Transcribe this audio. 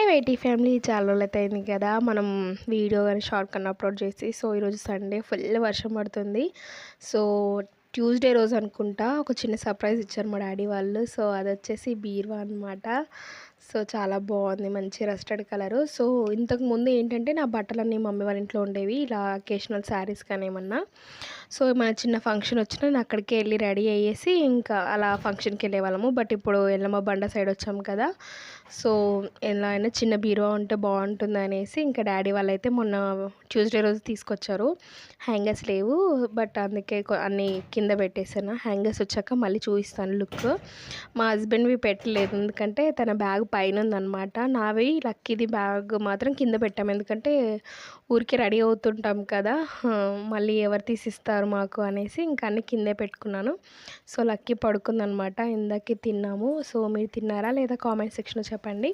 Weighty family చాలా రోజులైతే అయింది కదా మనం వీడియో కానీ షార్ట్ కన్నా అప్లోడ్ చేసి. సో ఈరోజు సండే ఫుల్ వర్షం పడుతుంది. సో ట్యూస్డే రోజు అనుకుంటా ఒక చిన్న సర్ప్రైజ్ ఇచ్చారు మా డాడీ వాళ్ళు. సో అది వచ్చేసి బీరువా అనమాట. సో చాలా బాగుంది, మంచి రస్టెడ్ కలరు. సో ఇంతకు ముందు ఏంటంటే నా బట్టలన్నీ మమ్మీ వాళ్ళ ఇంట్లో ఉండేవి, ఇలా అకేషనల్ శారీస్ కానీ ఏమన్నా. సో మన చిన్న ఫంక్షన్ వచ్చినా నేను అక్కడికి వెళ్ళి రెడీ అయ్యేసి ఇంకా అలా ఫంక్షన్కి వెళ్ళేవాళ్ళము. బట్ ఇప్పుడు ఎల్లమ్మ బండ సైడ్ వచ్చాము కదా, సో ఎలా అయినా చిన్న బీరువా ఉంటే బాగుంటుంది అనేసి ఇంకా డాడీ వాళ్ళైతే మొన్న ట్యూస్డే రోజు తీసుకొచ్చారు. హ్యాంగర్స్ లేవు, బట్ అందుకే అన్నీ కింద పెట్టేసాను. హ్యాంగర్స్ వచ్చాక మళ్ళీ చూపిస్తాను లుక్. మా హస్బెండ్వి పెట్టలేదు, ఎందుకంటే తన బ్యాగ్ పైన ఉందన్నమాట. నావి లక్కీది బ్యాగ్ మాత్రం కింద పెట్టాము, ఎందుకంటే ఊరికి రెడీ అవుతుంటాం కదా, మళ్ళీ ఎవరు తీసిస్తారు మాకు అనేసి ఇంకా అన్ని కిందే పెట్టుకున్నాను. సో లక్కీ పడుకుందనమాట. ఇందాకే తిన్నాము. సో మీరు తిన్నారా లేదా కామెంట్ సెక్షన్లో చెప్పండి.